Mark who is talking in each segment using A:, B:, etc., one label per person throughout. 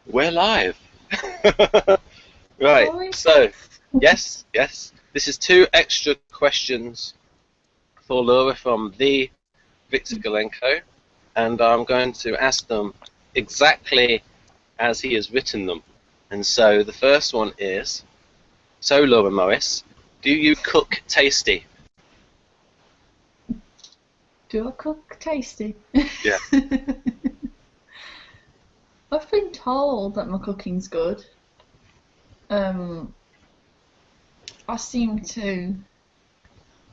A: We're live. Right,
B: Sorry.
A: so, yes. This is 2 extra questions for Laura from the Victor Galenko, and I'm going to ask them exactly as he has written them. And so the first one is, so Laura Morris, do you cook tasty?
B: Do I cook tasty?
A: Yeah.
B: I've been told that my cooking's good. I seem to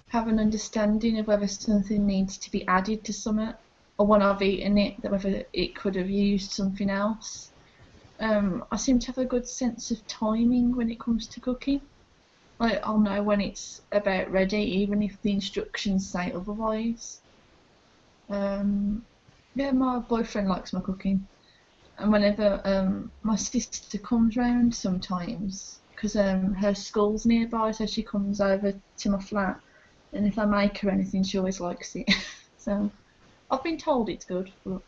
B: have an understanding of whether something needs to be added to something, or when I've eaten it, that whether it could have used something else. I seem to have a good sense of timing when it comes to cooking. Like, I'll know when it's about ready, even if the instructions say otherwise. Yeah, my boyfriend likes my cooking. And whenever my sister comes round sometimes, because her school's nearby, so she comes over to my flat, and if I make her anything, she always likes it. So I've been told it's good, but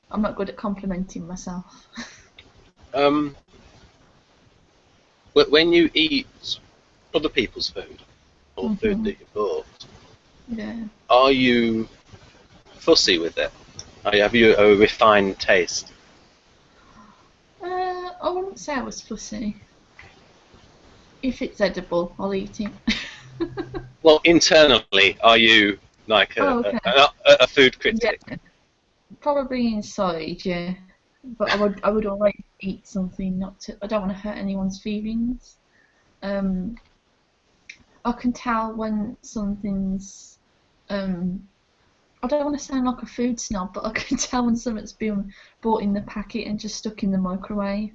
B: I'm not good at complimenting myself.
A: When you eat other people's food, or food that you bought,
B: Yeah.
A: are you fussy with it? Have you a refined taste?
B: I wouldn't say I was fussy. If it's edible, I'll eat it.
A: Well, internally, are you like
B: Oh, okay.
A: a food critic?
B: Yeah, probably inside, yeah. But I would always eat something not to. I don't want to hurt anyone's feelings. Um, I can tell when something's. I don't want to sound like a food snob, but I can tell when something's been bought in the packet and just stuck in the microwave,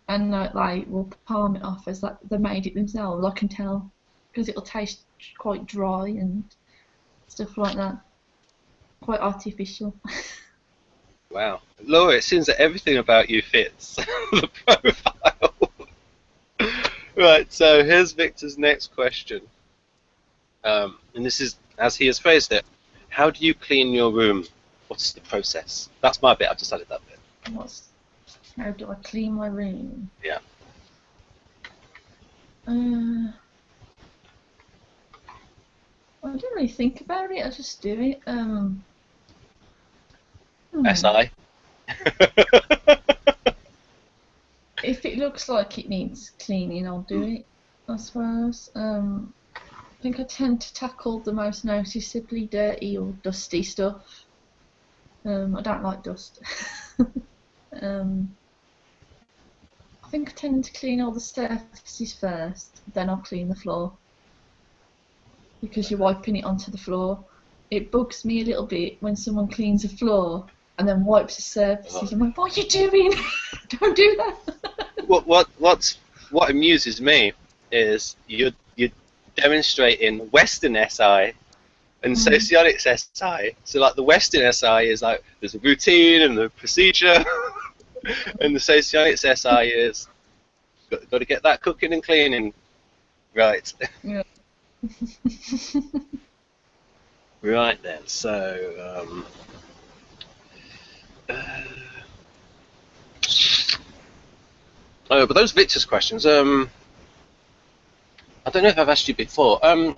B: and like will palm it off as like they made it themselves. I can tell because it'll taste quite dry and stuff like that, quite artificial.
A: Wow, Laura, it seems that everything about you fits the profile. Right, so here's Victor's next question, and this is as he has phrased it: how do you clean your room? What's the process? That's my bit. I've just added that bit.
B: How do I clean my room?
A: Yeah.
B: I don't really think about it. I just do it.
A: SI.
B: If it looks like it needs cleaning, I'll do it, I suppose. I think I tend to tackle the most noticeably dirty or dusty stuff. I don't like dust. I think I tend to clean all the surfaces first, then I'll clean the floor. Because you're wiping it onto the floor. It bugs me a little bit when someone cleans a floor and then wipes the surfaces. I'm like, what are you doing? Don't do that.
A: What amuses me is you're demonstrating Western SI and socionics SI. So like the Western SI is like there's a routine and the procedure, and the socionics SI is got to get that cooking and cleaning right.
B: Yeah.
A: Right then. So but those Victor's questions. I don't know if I've asked you before. I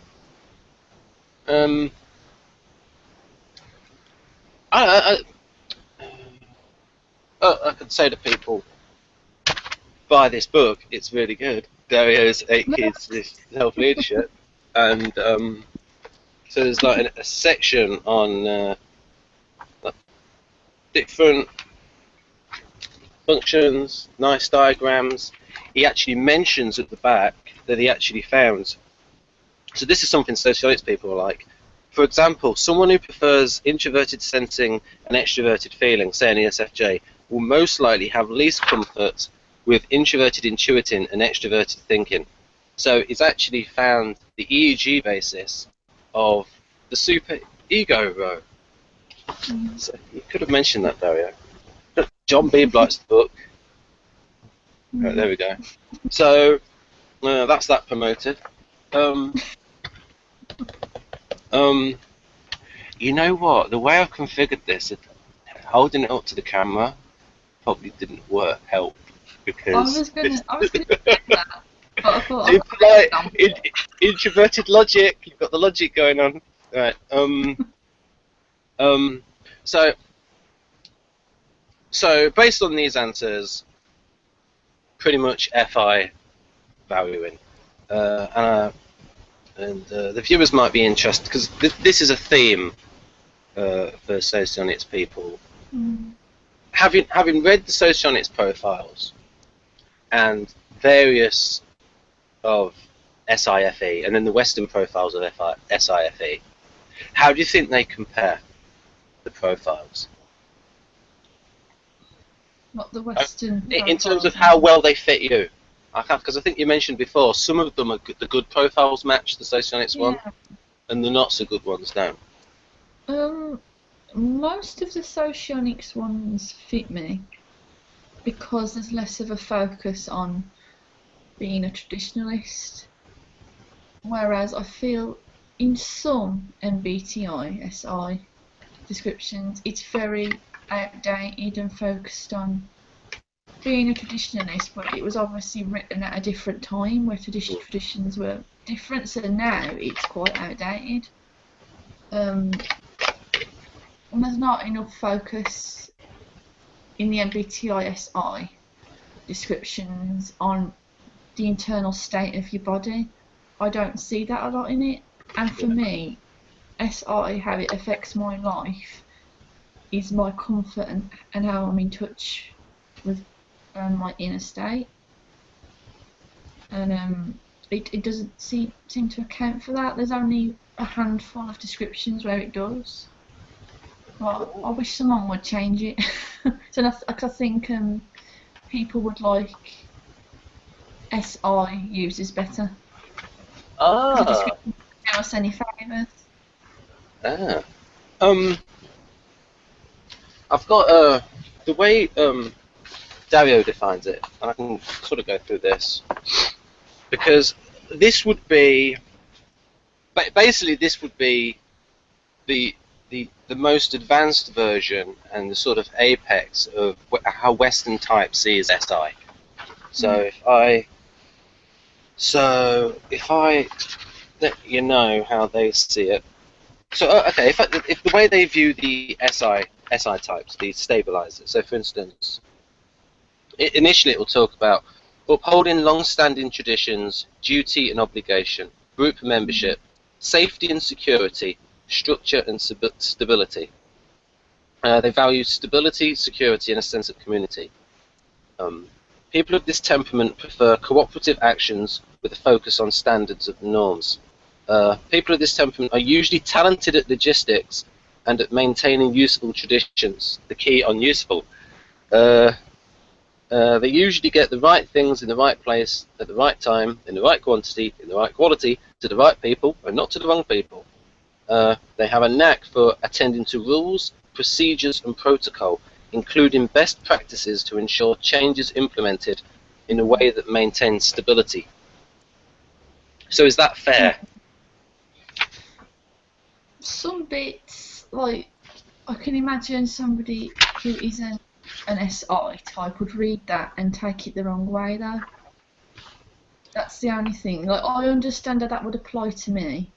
A: could say to people, buy this book. It's really good. Dario's 8 Keys to Self-Leadership, and so there's like a section on different functions, nice diagrams. He actually mentions at the back that he actually found. So this is something sociologists people are like. For example, someone who prefers introverted sensing and extroverted feeling, say an ESFJ, will most likely have least comfort with introverted intuiting and extroverted thinking. So it's actually found the EEG basis of the super ego row. So you could have mentioned that, Dario. John Beebe likes the book. Right, there we go. So that's that promoted. You know what? The way I've configured this, holding it up to the camera, probably didn't help
B: I
A: because
B: was gonna say that, but I thought I'll
A: impolite,
B: example.
A: introverted logic. You've got the logic going on, right? So based on these answers, pretty much FI valuing, and the viewers might be interested because this is a theme for Socionics people.
B: Mm.
A: Having read the Socionics profiles and various of SIFE and then the Western profiles of SIFE, how do you think they compare, the profiles?
B: Not the Western
A: In terms of
B: profiles,
A: how well they fit you? Because I think you mentioned before, some of them are the good profiles match the Socionics one,
B: yeah.
A: and the not so good ones don't.
B: Most of the Socionics ones fit me because there's less of a focus on being a traditionalist, whereas I feel in some MBTI SI descriptions it's very outdated and focused on being a traditionalist, but it was obviously written at a different time where traditions were different, so now it's quite outdated. And there's not enough focus in the MBTI SI descriptions on the internal state of your body. I don't see that a lot in it, and for me, SI, how it affects my life is my comfort and how I'm in touch with my inner state, and it doesn't seem to account for that. There's only a handful of descriptions where it does. Well, I wish someone would change it. So I think people would like SI uses better. The description doesn't do us any favours.
A: I've got the way Dario defines it, and I can sort of go through this, because this would be basically the most advanced version and the sort of apex of how Western type sees SI. So if I let you know how they see it. So okay, if the way they view the SI types, the stabilizers. So for instance, initially it will talk about upholding long-standing traditions, duty and obligation, group membership, safety and security, structure and stability. They value stability, security, and a sense of community. People of this temperament prefer cooperative actions with a focus on standards of norms. People of this temperament are usually talented at logistics and at maintaining useful traditions. The key on useful. They usually get the right things in the right place at the right time, in the right quantity, in the right quality, to the right people, and not to the wrong people. They have a knack for attending to rules, procedures, and protocol, including best practices to ensure changes implemented in a way that maintains stability. So is that fair?
B: Some bits, like, I can imagine somebody who isn't an SI type would read that and take it the wrong way, though. That's the only thing. Like, I understand that would apply to me,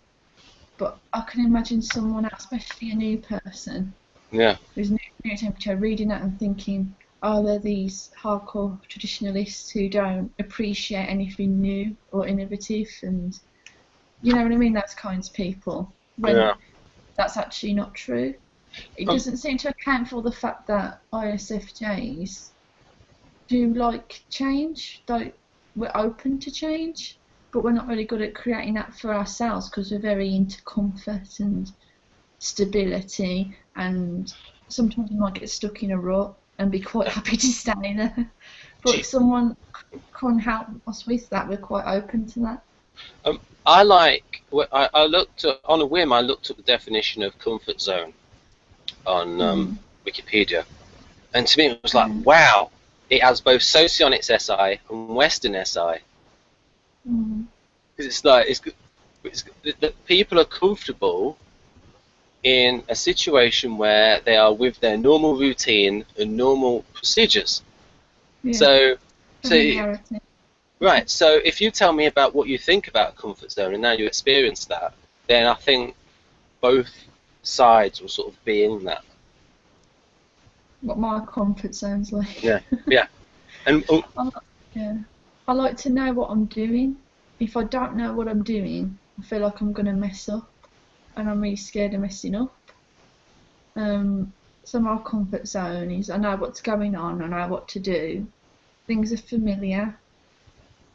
B: but I can imagine someone, especially a new person, who's new temperature, reading that and thinking, oh, they're these hardcore traditionalists who don't appreciate anything new or innovative, and you know what I mean, those kinds of people. When that's actually not true. It doesn't seem to account for the fact that ISFJs do like change. We're open to change, but we're not really good at creating that for ourselves because we're very into comfort and stability, and sometimes we might get stuck in a rut and be quite happy to stay there. But if someone can help us with that, we're quite open to that.
A: I looked at, on a whim, I looked at the definition of comfort zone on Wikipedia, and to me it was like, wow, it has both Socionics SI and Western SI. Because it's like the people are comfortable in a situation where they are with their normal routine and normal procedures.
B: Yeah.
A: So,
B: Familiarity.
A: right. So if you tell me about what you think about a comfort zone, and now you experience that, then I think both sides will sort of be in that.
B: What my comfort zone's like.
A: Yeah. Yeah. And
B: Yeah. I like to know what I'm doing. If I don't know what I'm doing, I feel like I'm gonna mess up, and I'm really scared of messing up. So my comfort zone is I know what's going on, I know what to do. Things are familiar.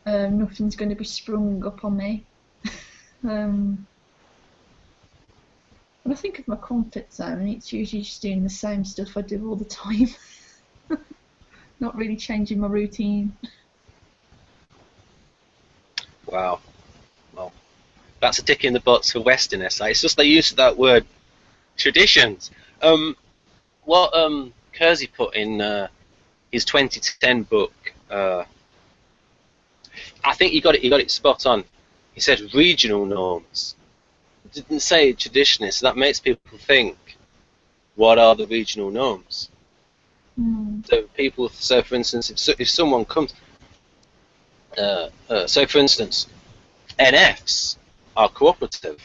B: Nothing's going to be sprung up on me. When I think of my comfort zone, it's usually just doing the same stuff I do all the time. Not really changing my routine.
A: wow. Well, that's a tick in the box for Western SI. It's just the use of that word traditions. What Kersey put in his 2010 book, I think he got it spot on. He said regional norms. It didn't say traditionally, so that makes people think, what are the regional norms? So for instance, if someone comes, so for instance, NFs are cooperative.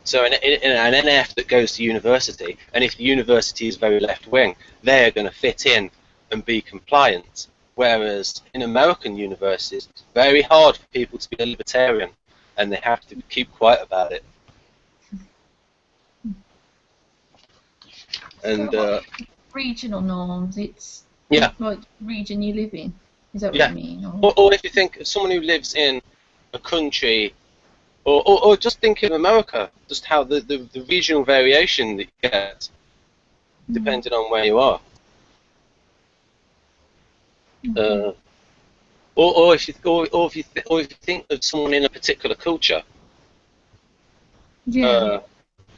A: So an NF that goes to university, and if the university is very left-wing, they're going to fit in and be compliant. Whereas in American universities, it's very hard for people to be a libertarian, and they have to keep quiet about it. And
B: So regional norms, it's
A: yeah,
B: like region you live in. Is that what
A: yeah.
B: you mean?
A: Or if you think of someone who lives in a country, or just think of America, just how the regional variation that you get, depending on where you are. Or if you think of someone in a particular culture,
B: Yeah.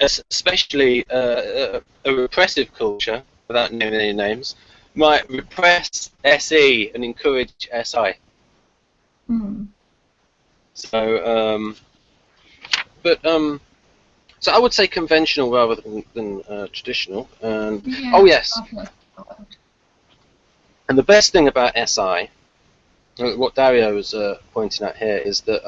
A: especially a repressive culture, without naming any names, might repress SE and encourage SI. So, so I would say conventional rather than traditional. And
B: Yeah,
A: oh yes,
B: definitely.
A: and the best thing about SI, what Dario was pointing out here, is that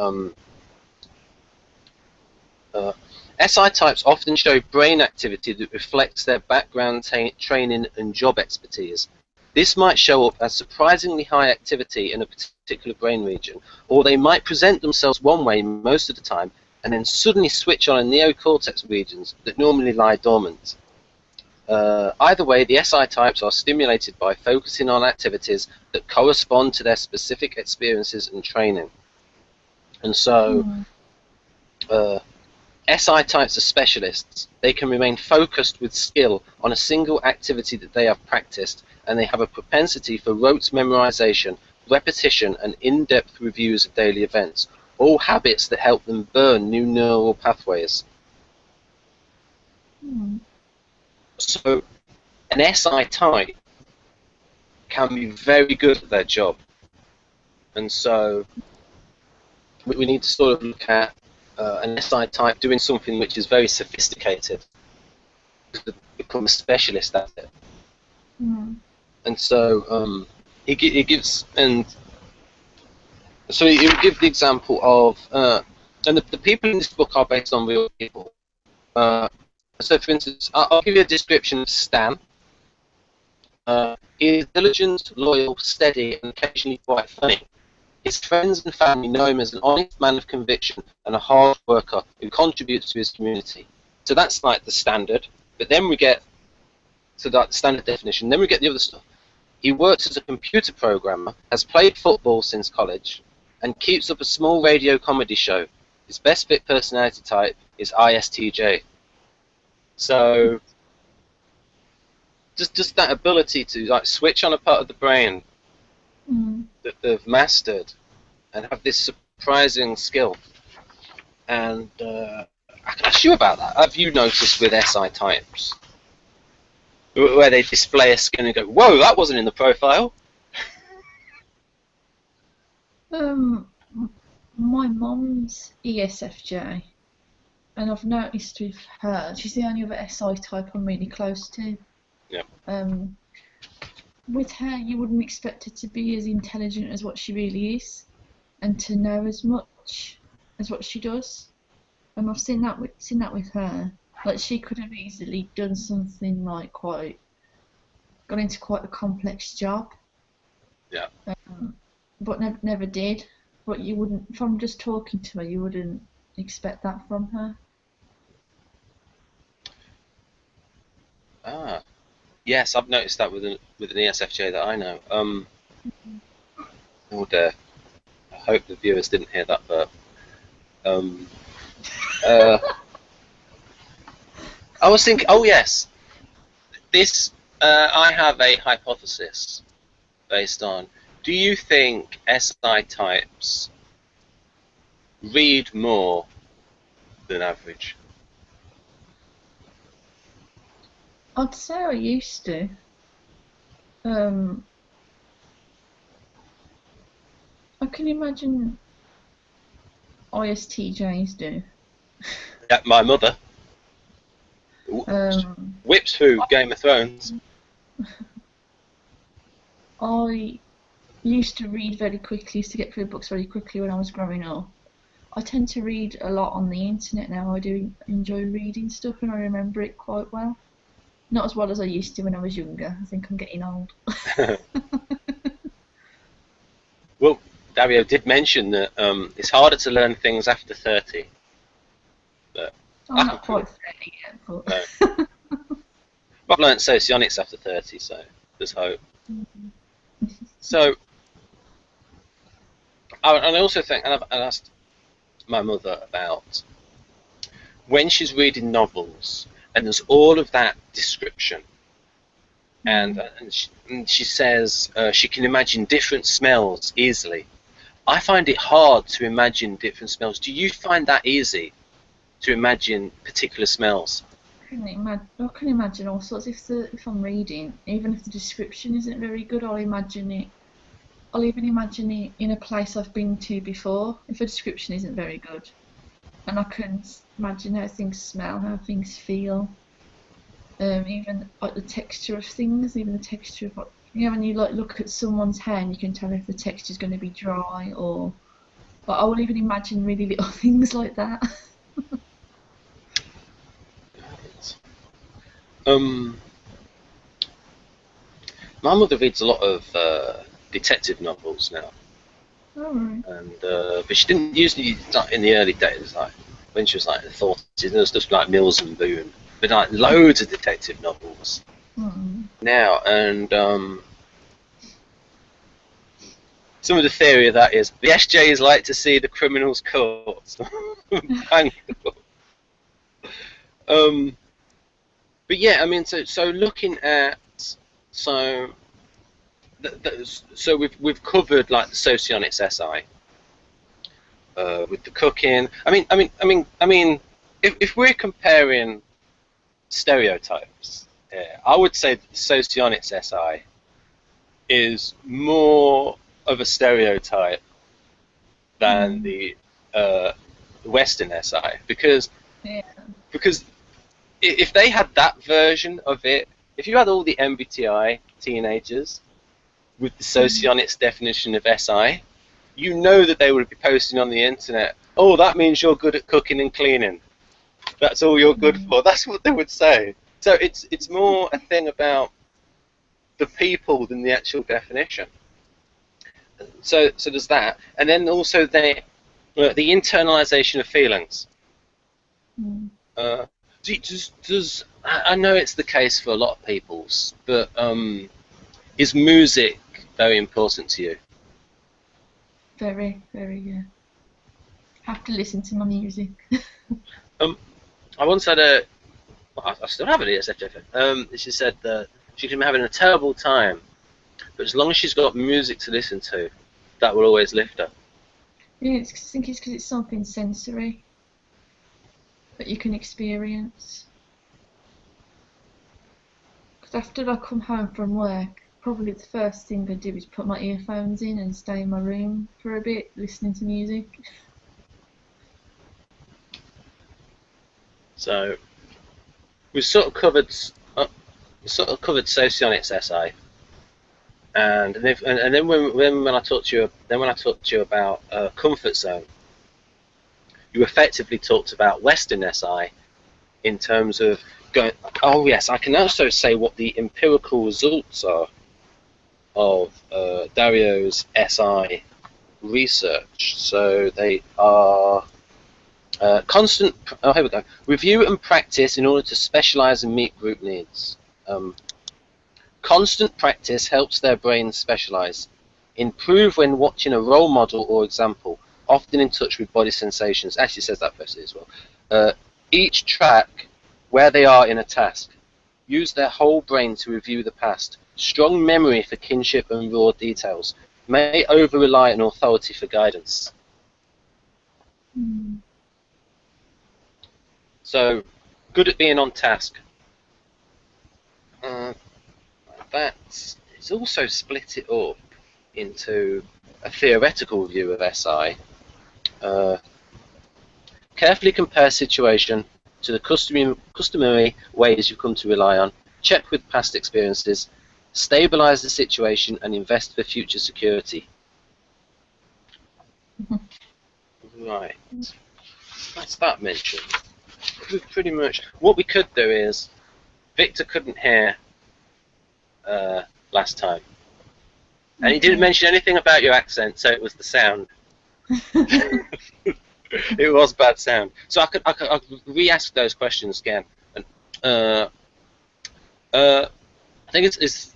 A: SI types often show brain activity that reflects their background, training, and job expertise. This might show up as surprisingly high activity in a particular brain region, or they might present themselves one way most of the time, and then suddenly switch on in neocortex regions that normally lie dormant. Either way, the SI types are stimulated by focusing on activities that correspond to their specific experiences and training. And so, SI types are specialists. They can remain focused with skill on a single activity that they have practiced, and they have a propensity for rote memorization, repetition, and in-depth reviews of daily events, all habits that help them burn new neural pathways. So an SI type can be very good at their job, and so we need to sort of look at an SI type doing something which is very sophisticated to become a specialist at it. And so he gives, and so he will give the example of, and the people in this book are based on real people. So for instance, I'll give you a description of Stan. He is diligent, loyal, steady, and occasionally quite funny. His friends and family know him as an honest man of conviction and a hard worker who contributes to his community. So that's like the standard. But then we get to that standard definition. Then we get the other stuff. He works as a computer programmer, has played football since college, and keeps up a small radio comedy show. His best fit personality type is ISTJ. So just that ability to like switch on a part of the brain that they've mastered and have this surprising skill. And I can ask you about that. Have you noticed with SI types where they display a skill and go, "Whoa, that wasn't in the profile"?
B: My mum's ESFJ, and I've noticed with her, she's the only other SI type I'm really close to.
A: Yeah.
B: with her, you wouldn't expect her to be as intelligent as what she really is, and to know as much as what she does. And I've seen that with her. Like, she could have easily done something like got into quite a complex job.
A: Yeah.
B: But never did. But you wouldn't, from just talking to her, you wouldn't expect that from her.
A: Ah, yes, I've noticed that with an ESFJ that I know. Oh dear. I hope the viewers didn't hear that burp. Uh, I was thinking. Oh yes, this. I have a hypothesis based on. Do you think SI types read more than average?
B: I'd say I used to. I can imagine ISTJs do.
A: Yeah, my mother
B: Um,
A: whips through Game of Thrones.
B: I used to read very quickly, used to get through books very quickly when I was growing up. I tend to read a lot on the internet now. I do enjoy reading stuff, and I remember it quite well. Not as well as I used to when I was younger. I think I'm getting old.
A: Well, Dario did mention that it's harder to learn things after 30. But
B: I'm not quite 30 yet, but...
A: No. I've learned socionics after 30, so there's hope. So, and I also think, and I've asked my mother about when she's reading novels, and there's all of that description, and she says she can imagine different smells easily. I find it hard to imagine different smells. Do you find that easy to imagine particular smells?
B: I can imagine all sorts. If I'm reading, even if the description isn't very good, I'll imagine it. I'll even imagine it in a place I've been to before, if a description isn't very good. And I can imagine how things smell, how things feel. Even like the texture of things, even the texture of, when you like look at someone's hair and you can tell if the texture's going to be dry or. But I will even imagine really little things like that.
A: My mother reads a lot of detective novels now.
B: Alright.
A: And but she didn't usually, like, in the early days, like when she was like in the 40s, there was stuff like Mills and Boone, but like loads of detective novels now. And some of the theory of that is the SJs like to see the criminals caught. But yeah, I mean, so looking at so we've covered like the socionics SI. With the cooking, I mean, if we're comparing stereotypes, I would say that the socionics SI is more of a stereotype than the Western SI, because if they had that version of it, if you had all the MBTI teenagers with the socionics definition of SI, you know that they would be posting on the internet, oh, that means you're good at cooking and cleaning. That's all you're good for. That's what they would say. So it's more a thing about the people than the actual definition. So there's that. And then also the internalization of feelings. I know it's the case for a lot of people, but is music very important to you?
B: Very, very, yeah. Have to listen to my music.
A: I once had I still have an ESFJ. She said that she can be having a terrible time, but as long as she's got music to listen to, that will always lift her.
B: Yeah, I think it's because it's something sensory that you can experience. Because after I come home from work, probably the first thing I do is put my earphones in and stay in my room for a bit, listening to music.
A: So we've sort of covered socionics SI. And then when I talked to you about comfort zone, you effectively talked about Western SI in terms of going. Oh yes, I can also say what the empirical results are of Dario's SI research. So they are constant. Oh, here we go. Review and practice in order to specialize and meet group needs. Constant practice helps their brains specialize. Improve when watching a role model or example. Often in touch with body sensations. Actually, it says that first as well. Each track where they are in a task. Use their whole brain to review the past. Strong memory for kinship and raw details. May over-rely on authority for guidance.
B: Mm.
A: So, good at being on task. It's also split it up into a theoretical view of SI. Carefully compare situation to the customary ways you've come to rely on. Check with past experiences. Stabilize the situation and invest for future security. Right. That's that mentioned. Pretty much. What we could do is, Victor couldn't hear last time, and he didn't mention anything about your accent, so it was the sound. It was bad sound. So I could re-ask those questions again. And, I think it's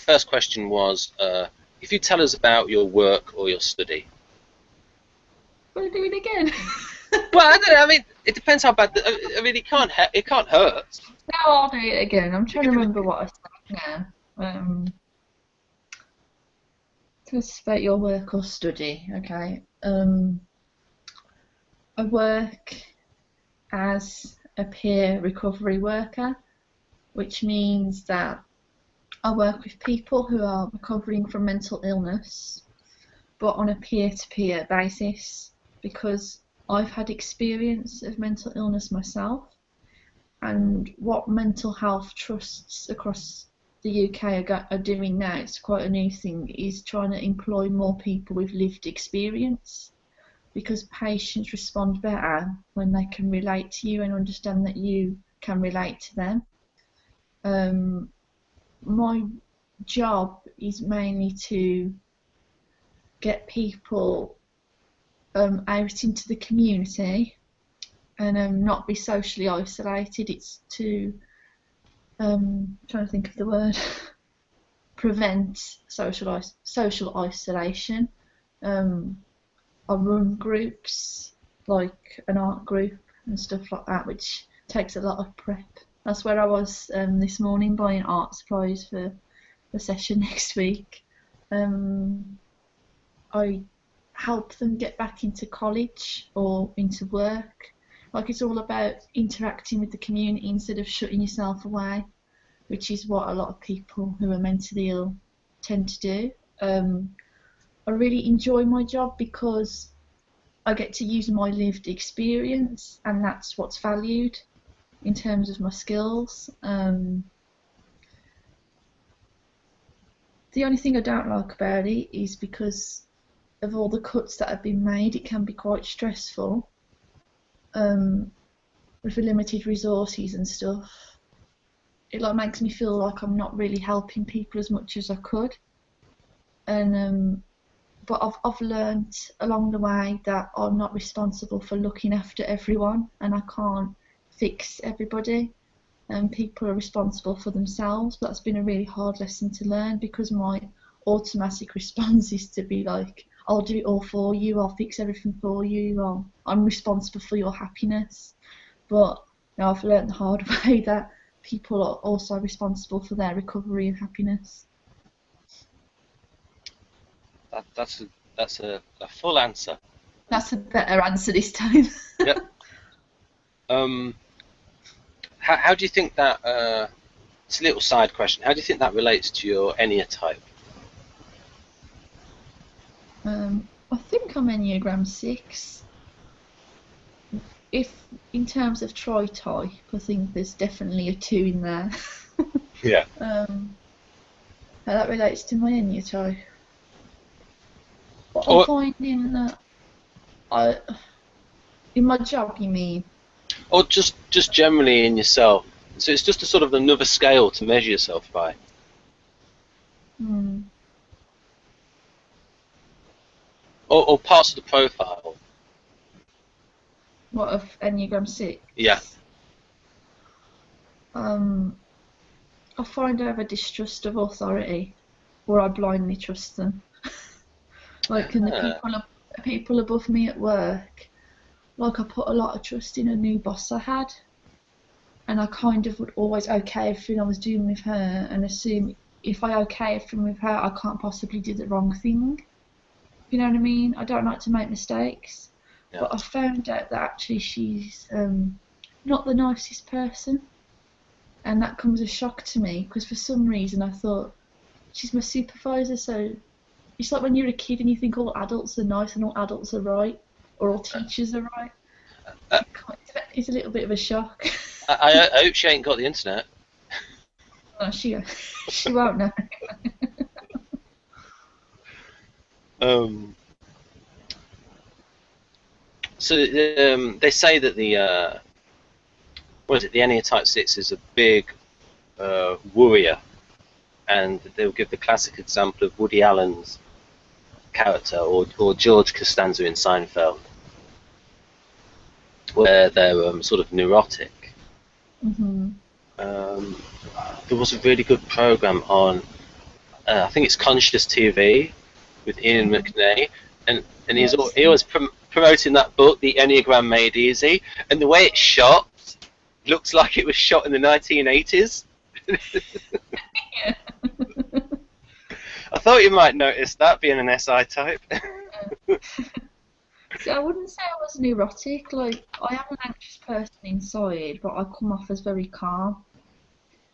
A: first question was if you tell us about your work or your study.
B: Will I do it again?
A: Well, I don't know. I mean, it depends how bad. I mean, it can't hurt.
B: No, I'll do it again. I'm trying to remember what I said now. Tell us about your work or study. Okay. I work as a peer recovery worker, which means that I work with people who are recovering from mental illness, but on a peer-to-peer basis, because I've had experience of mental illness myself, and what mental health trusts across the UK are doing now, it's quite a new thing, is trying to employ more people with lived experience, because patients respond better when they can relate to you and understand that you can relate to them. My job is mainly to get people out into the community and not be socially isolated. It's to trying to think of the word prevent social isolation. I run groups like an art group and stuff like that, which takes a lot of prep. That's where I was this morning buying art supplies for the session next week. I help them get back into college or into work. Like, it's all about interacting with the community instead of shutting yourself away, which is what a lot of people who are mentally ill tend to do. I really enjoy my job because I get to use my lived experience, and that's what's valued in terms of my skills. The only thing I don't like about it is because of all the cuts that have been made, it can be quite stressful with the limited resources and stuff. It makes me feel like I'm not really helping people as much as I could. And but I've learned along the way that I'm not responsible for looking after everyone, and I can't fix everybody. And people are responsible for themselves. But that's been a really hard lesson to learn, because my automatic response is to be like, I'll do it all for you, I'll fix everything for you, I'm responsible for your happiness. But now I've learned the hard way that people are also responsible for their recovery and happiness.
A: That's a full answer.
B: That's a better answer this time.
A: Yep. How do you think that? It's a little side question. How do you think that relates to your Enneagram type?
B: I think I'm Enneagram 6. If in terms of tri-type, I think there's definitely a 2 in there.
A: Yeah.
B: That relates to my Enneagram. But I'm
A: Or
B: finding that in my job, you mean?
A: or just generally in yourself. So it's just a sort of another scale to measure yourself by.
B: Hmm.
A: Or parts of the profile.
B: What of Enneagram 6?
A: Yeah.
B: I find I have a distrust of authority, or I blindly trust them. Like in the people above me at work, like I put a lot of trust in a new boss I had, and I kind of would always okay everything I was doing with her, and assume if I okay everything with her, I can't possibly do the wrong thing. You know what I mean? I don't like to make mistakes,
A: Yeah.
B: but I found out that actually she's not the nicest person, and that comes as a shock to me because for some reason I thought she's my supervisor, so it's like when you're a kid and you think all adults are nice and all adults are right, or all teachers are right. It's a little bit of a shock.
A: I hope she ain't got the internet.
B: Oh, she won't know.
A: So they say that the the Enneatype 6 is a big worrier, and they'll give the classic example of Woody Allen's character or George Costanza in Seinfeld, where they're sort of neurotic.
B: Mm-hmm.
A: There was a really good program on, I think it's Conscious TV, with Ian McNay, and he was promoting that book, The Enneagram Made Easy, and the way it's shot looks like it was shot in the 1980s.
B: Yeah.
A: I thought you might notice that, being an SI type.
B: See, I wouldn't say I was neurotic. Like, I am an anxious person inside, but I come off as very calm.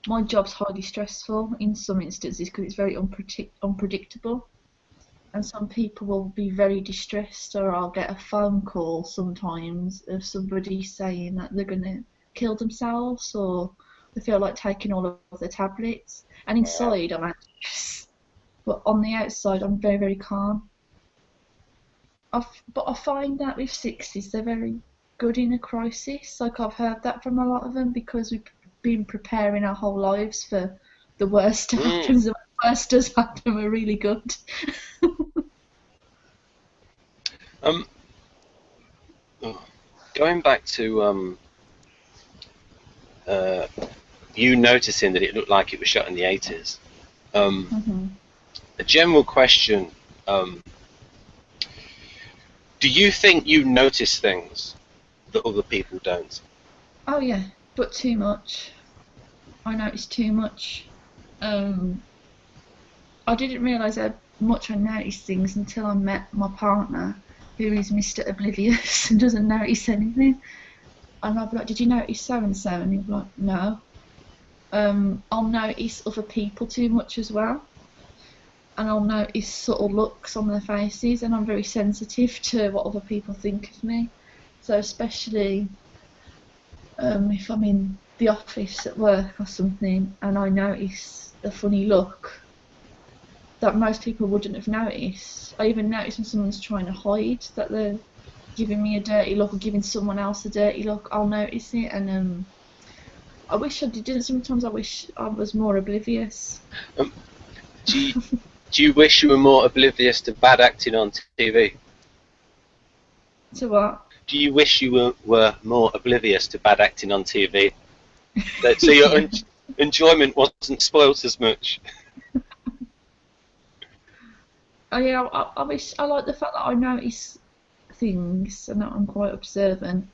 B: My job's highly stressful in some instances because it's very unpredictable. And some people will be very distressed, or I'll get a phone call sometimes of somebody saying that they're going to kill themselves, or they feel like taking all of their tablets. And inside, I'm anxious. But on the outside, I'm very, very calm. But I find that with sixes, they're very good in a crisis. Like, I've heard that from a lot of them because we've been preparing our whole lives for the worst to happen. So when the worst does happen, we're really good.
A: Going back to you noticing that it looked like it was shot in the 80s. A general question: do you think you notice things that other people don't?
B: Oh yeah, but too much. I noticed too much. I didn't realise how much I noticed things until I met my partner, who is Mr. Oblivious and doesn't notice anything. And I'll be like, "Did you notice so and so?" And he'll be like, "No." I'll notice other people too much as well, and I'll notice subtle looks on their faces, and I'm very sensitive to what other people think of me. So especially if I'm in the office at work or something and I notice a funny look that most people wouldn't have noticed. I even notice when someone's trying to hide that they're giving me a dirty look or giving someone else a dirty look. I'll notice it, and I wish I didn't. Sometimes I wish I was more oblivious.
A: Do you wish you were more oblivious to bad acting on TV?
B: To what?
A: Do you wish you were more oblivious to bad acting on TV? So your enjoyment wasn't spoilt as much?
B: Yeah, I wish. I like the fact that I notice things and that I'm quite observant.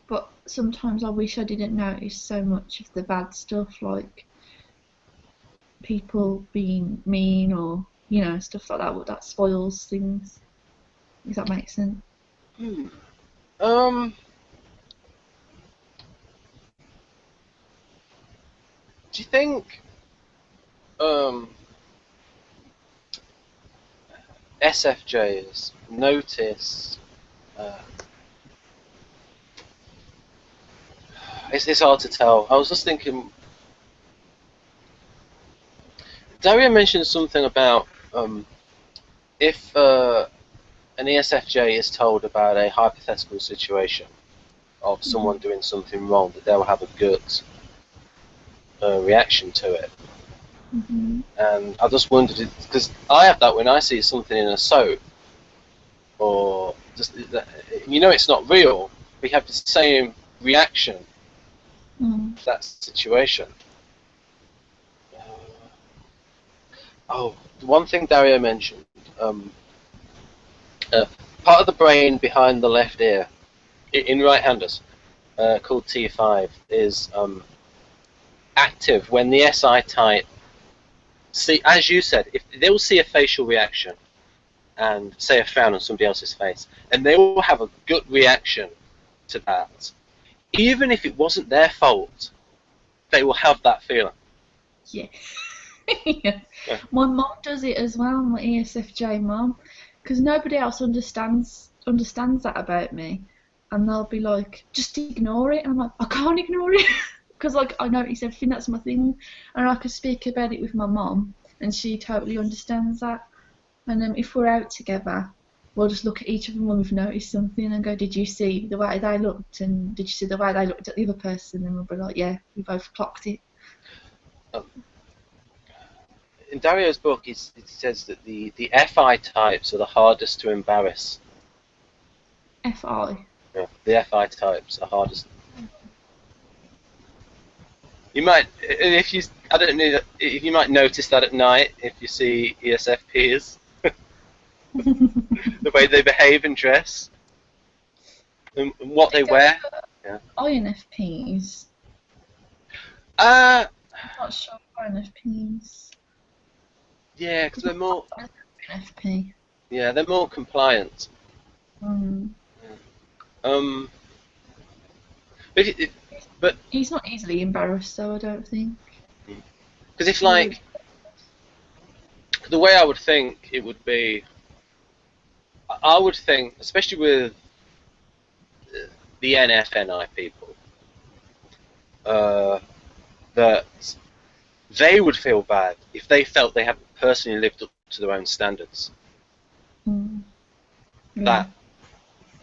B: But sometimes I wish I didn't notice so much of the bad stuff, like people being mean or stuff like that. That spoils things. Does that make sense?
A: Do you think SFJs notice? It's hard to tell. I was just thinking, Daria mentioned something about if an ESFJ is told about a hypothetical situation of someone doing something wrong, that they'll have a gut reaction to it. And I just wondered, because I have that when I see something in a soap, or just, you know, it's not real, we have the same reaction to that situation. Oh, the one thing Dario mentioned, part of the brain behind the left ear, in right-handers, called T5, is active when the SI type see, as you said, if they will see a facial reaction and say a frown on somebody else's face, and they will have a gut reaction to that, even if it wasn't their fault, they will have that feeling.
B: Yeah. Yeah. My mom does it as well, my ESFJ mom, because nobody else understands that about me, and they'll be like, just ignore it, and I'm like, I can't ignore it, because like I notice everything, that's my thing, and I can speak about it with my mom, and she totally understands that. And if we're out together, we'll just look at each other when we've noticed something and go, did you see the way they looked, and did you see the way they looked at the other person? And we'll be like, yeah, we both clocked it.
A: In Dario's book, it says that the FI types are the hardest to embarrass.
B: FI?
A: Yeah, the FI types are hardest. You might, if you, I don't know, if you might notice that at night if you see ESFPs, the way they behave and dress, and what they wear. Yeah.
B: INFPs?
A: I'm
B: not sure INFPs.
A: Yeah, because they're more.
B: INFP.
A: Yeah, they're more compliant. But
B: he's not easily embarrassed, though, I don't think.
A: Because if, like, the way I would think it would be, I would think, especially with the NFNI people, that they would feel bad if they felt they haven't personally lived up to their own standards.
B: Yeah.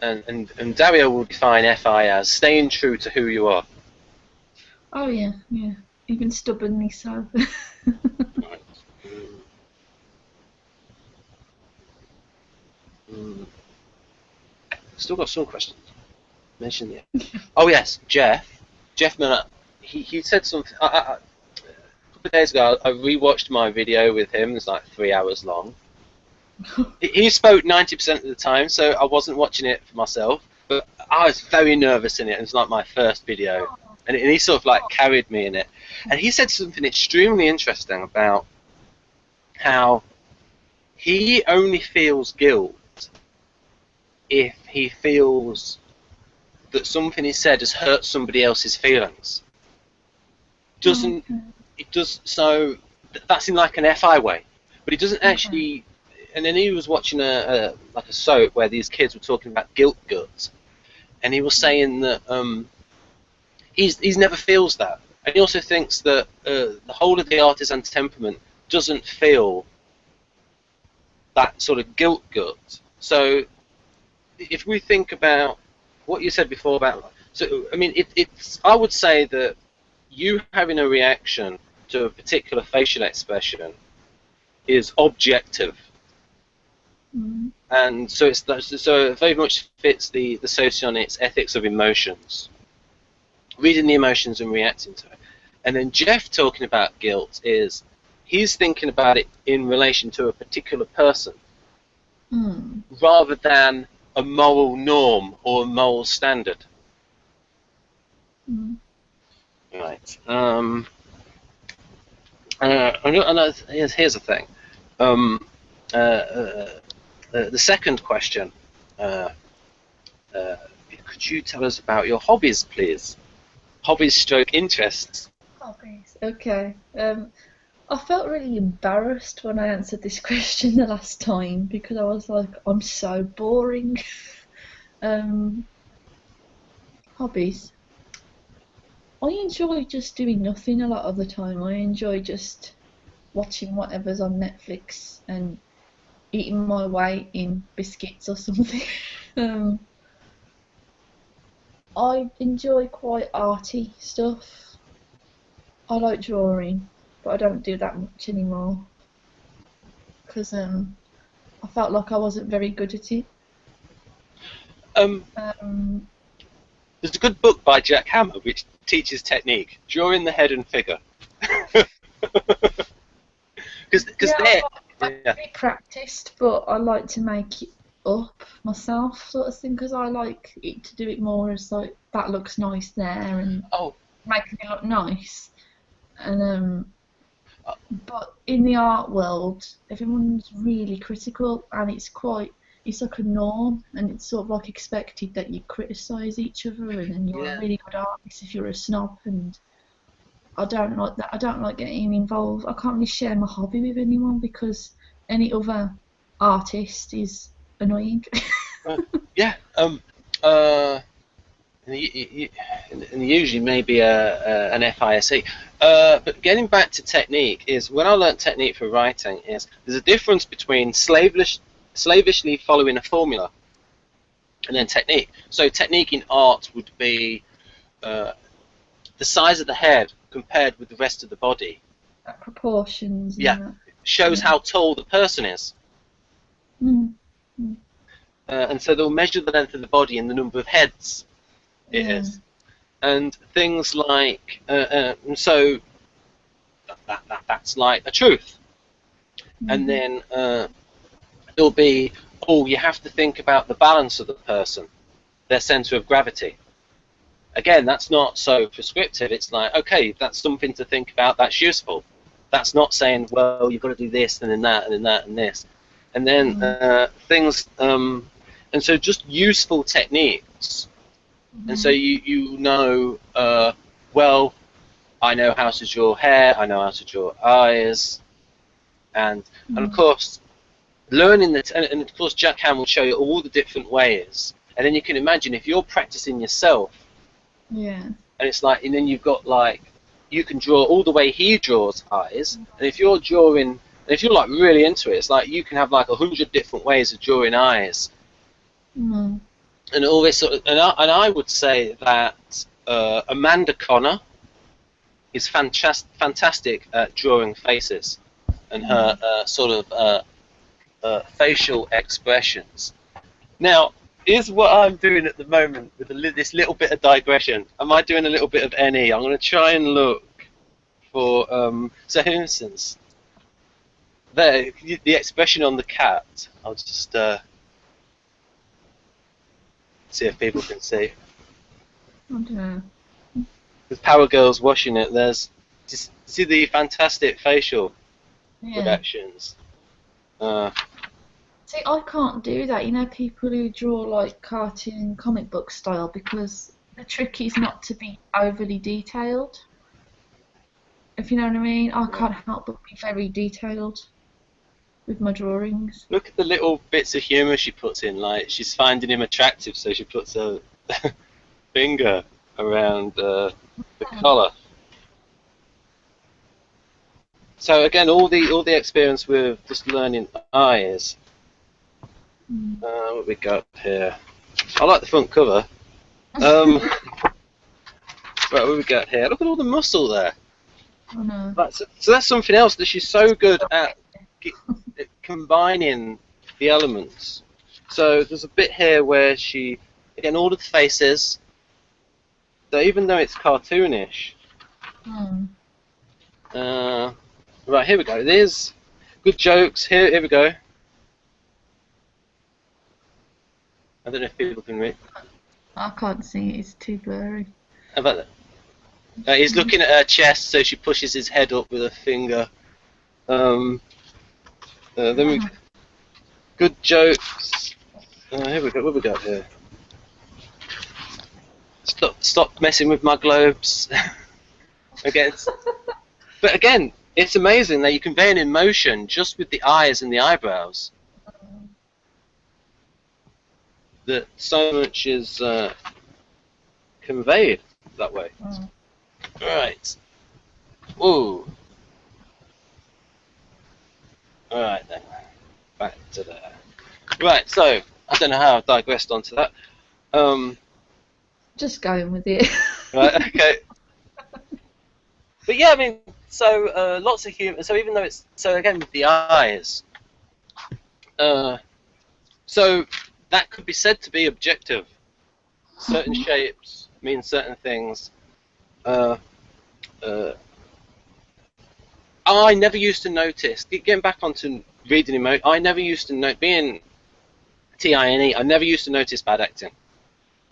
A: And Dario will define FI as staying true to who you are.
B: Oh yeah, yeah. Even stubbornly so.
A: Still got some questions. Mention it. Oh yes, Jeff Miller. He said something. A couple of days ago, I rewatched my video with him. It's like 3 hours long. He spoke 90% of the time, so I wasn't watching it for myself. But I was very nervous in it. It was like my first video, and he sort of like carried me in it. And he said something extremely interesting about how he only feels guilt if he feels that something he said has hurt somebody else's feelings. It does, so that's in like an FI way, but he doesn't actually. And then he was watching a soap where these kids were talking about guilt guts, and he was saying that he's never feels that, and he also thinks that the whole of the artisan temperament doesn't feel that sort of guilt gut. So if we think about what you said before about, so I mean, it's I would say that you having a reaction to a particular facial expression is objective, and so it very much fits the socionics ethics of emotions, reading the emotions and reacting to it. And then Jeff talking about guilt is he's thinking about it in relation to a particular person, rather than a moral norm or a moral standard. Right. Here's the thing. The second question. Could you tell us about your hobbies, please? Hobbies stroke interests.
B: Hobbies. Okay. I felt really embarrassed when I answered this question the last time because I was like, I'm so boring. Hobbies. I enjoy just doing nothing a lot of the time. I enjoy just watching whatever's on Netflix and eating my weight in biscuits or something. I enjoy quite arty stuff. I like drawing, but I don't do that much anymore because I felt like I wasn't very good at it.
A: There's a good book by Jack Hammer which teaches technique, drawing the head and figure. Because
B: I be practiced, but I like to make it up myself, sort of thing, because I like it to do it more as like that looks nice there and making it look nice. And but in the art world, everyone's really critical, and it's like a norm, and it's sort of like expected that you criticise each other, and then you're a really good artist if you're a snob, and I don't like that. I don't like getting involved. I can't really share my hobby with anyone because any other artist is annoying.
A: And usually maybe an FISE. But getting back to technique is when I learnt technique for writing is there's a difference between slavishly following a formula and then technique. So technique in art would be the size of the head compared with the rest of the body.
B: Proportions.
A: Shows how tall the person is. And so they'll measure the length of the body and the number of heads it is. And things like, so that's like a truth. And then it'll be, you have to think about the balance of the person, their center of gravity. Again, that's not so prescriptive. It's like, okay, that's something to think about, that's useful. That's not saying, well, you've got to do this and then that and then that and this. And then things, and so just useful techniques. And so you know, well, I know how to draw hair, I know how to draw eyes, and of course, learning that, and of course Jack Ham will show you all the different ways, and then you can imagine if you're practicing yourself, and it's like, and then you've got like, you can draw all the way he draws eyes, and if you're drawing, and if you're like really into it, it's like you can have like 100 different ways of drawing eyes. And all this sort of, and I would say that Amanda Connor is fantastic at drawing faces and her sort of facial expressions. Now, here's what I'm doing at the moment with this little bit of digression. I might doing a little bit of NE. I'm going to try and look for, so for instance, there, the expression on the cat, I'll just see if people can see.
B: I don't know.
A: With Power Girls washing it, there's, just see the fantastic facial productions.
B: See, I can't do that. You know, people who draw like cartoon comic book style, because the trick is not to be overly detailed. If you know what I mean, I can't help but be very detailed with my drawings.
A: Look at the little bits of humour she puts in, like she's finding him attractive, so she puts a finger around the collar. So again, all the experience with just learning eyes. What we got here? I like the front cover. Right, what we got here? Look at all the muscle there.
B: Oh no.
A: Right, so that's something else that she's so good at combining the elements. So there's a bit here where she, again, all of the faces. So even though it's cartoonish. Right, here we go. There's good jokes. Here we go. I don't know if people can read.
B: I can't see it. It's too blurry.
A: How about that? He's looking at her chest, so she pushes his head up with her finger. Then we good jokes. Here we go. What we got here? Stop messing with my globes. Again, but again, it's amazing that you convey an emotion just with the eyes and the eyebrows. That so much is conveyed that way. Right. Whoa. All right then, back to there. Right, so I don't know how I digressed onto that.
B: Just going with it.
A: Right, okay. But yeah, I mean, so lots of human. So even though it's so again with the eyes, so that could be said to be objective. Certain shapes mean certain things. Uh, uh, I never used to notice. Getting back onto reading emotion, I never used to note being TINE. I never used to notice bad acting.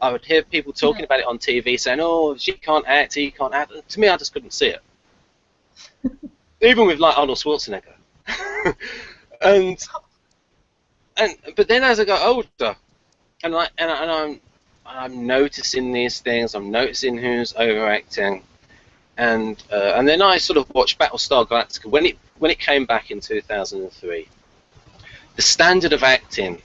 A: I would hear people talking about it on TV, saying, "Oh, she can't act, he can't act." To me, I just couldn't see it. Even with like Arnold Schwarzenegger. and but then as I got older, I'm noticing these things. I'm noticing who's overacting, and then I sort of watched Battlestar Galactica when it came back in 2003. The standard of acting,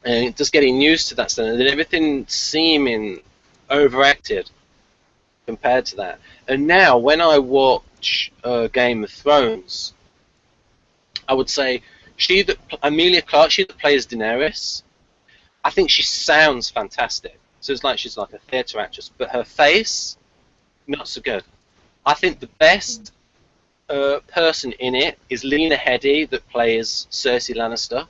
A: and just getting used to that standard, and everything seeming overacted compared to that. And now when I watch Game of Thrones, I would say Emilia Clarke, she that plays Daenerys, I think she sounds fantastic. So it's like she's like a theatre actress, but her face, not so good. I think the best person in it is Lena Headey that plays Cersei Lannister.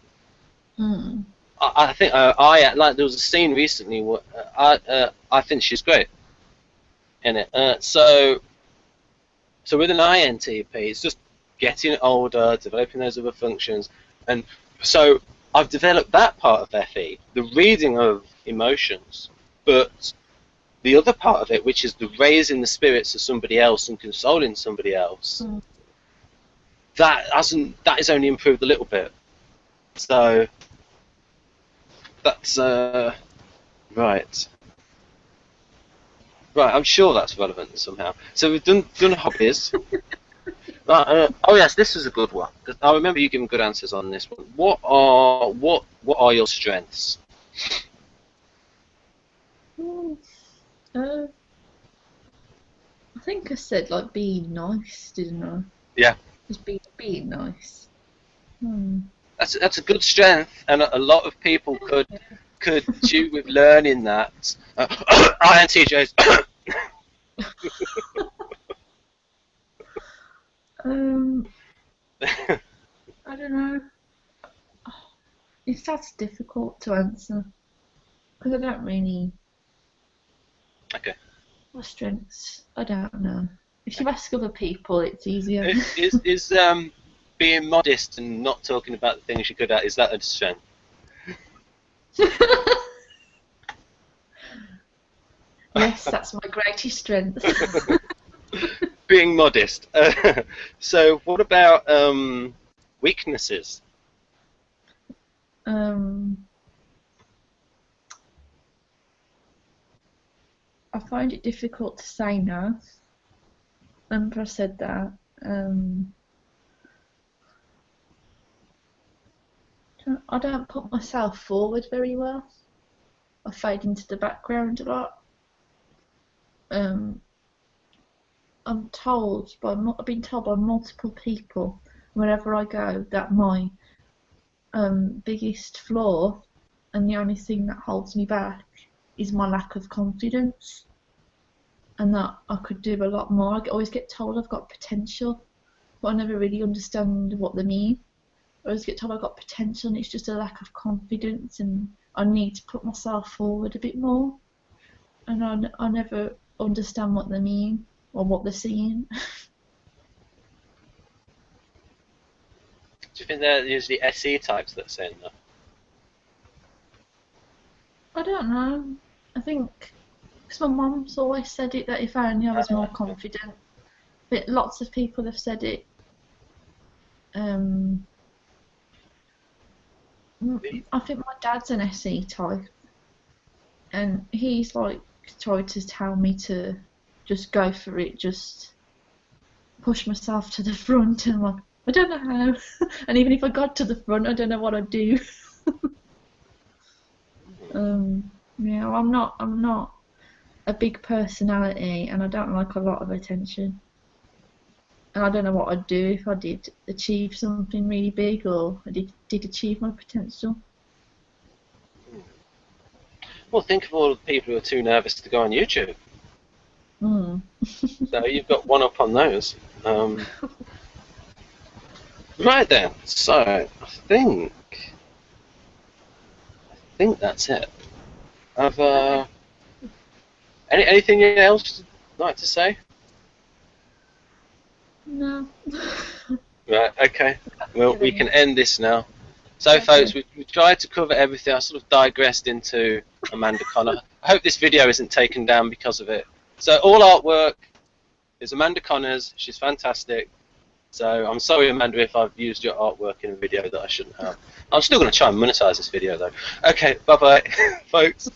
A: I think like there was a scene recently where I think she's great in it. So with an INTP, it's just getting older, developing those other functions, and so I've developed that part of FE, the reading of emotions, but the other part of it, which is the raising the spirits of somebody else and consoling somebody else, that has only improved a little bit. So that's right. Right, I'm sure that's relevant somehow. So we've done hobbies. Oh yes, this was a good one. I remember you giving good answers on this one. What are your strengths?
B: I think I said like being nice, didn't I?
A: Yeah.
B: Just being nice.
A: That's a good strength, and a lot of people could do with learning that. INTJs.
B: I don't know. That's difficult to answer because I don't really.
A: Okay.
B: My strengths, I don't know. If you ask other people, it's easier.
A: Is being modest and not talking about the things you're good at, is that a strength?
B: Yes, that's my greatest strength.
A: Being modest. So what about weaknesses?
B: I find it difficult to say no. Remember I said that. I don't put myself forward very well. I fade into the background a lot. I've been told by multiple people wherever I go that my biggest flaw and the only thing that holds me back is my lack of confidence, and that I could do a lot more. I always get told I've got potential, but I never really understand what they mean. I always get told I've got potential and it's just a lack of confidence, and I need to put myself forward a bit more, and I never understand what they mean or what they're seeing.
A: Do you think they're usually SE types that are saying that?
B: I don't know. I think because my mum's always said it, that if only I was more confident. But lots of people have said it. I think my dad's an SE type, and he's like tried to tell me to just go for it, just push myself to the front, and I'm like, I don't know how. And even if I got to the front, I don't know what I'd do. Yeah, I'm not a big personality, and I don't like a lot of attention. And I don't know what I'd do if I did achieve something really big, or I did achieve my potential.
A: Well, think of all the people who are too nervous to go on YouTube. So you've got one up on those. Right then, so I think that's it. Anything else you'd like to say?
B: No.
A: Right, okay. Well, we can end this now. So,
B: Okay.
A: folks, we tried to cover everything. I sort of digressed into Amanda Connor. I hope this video isn't taken down because of it. So, all artwork is Amanda Connor's. She's fantastic. So, I'm sorry, Amanda, if I've used your artwork in a video that I shouldn't have. I'm still going to try and monetize this video, though. Okay, bye-bye, folks.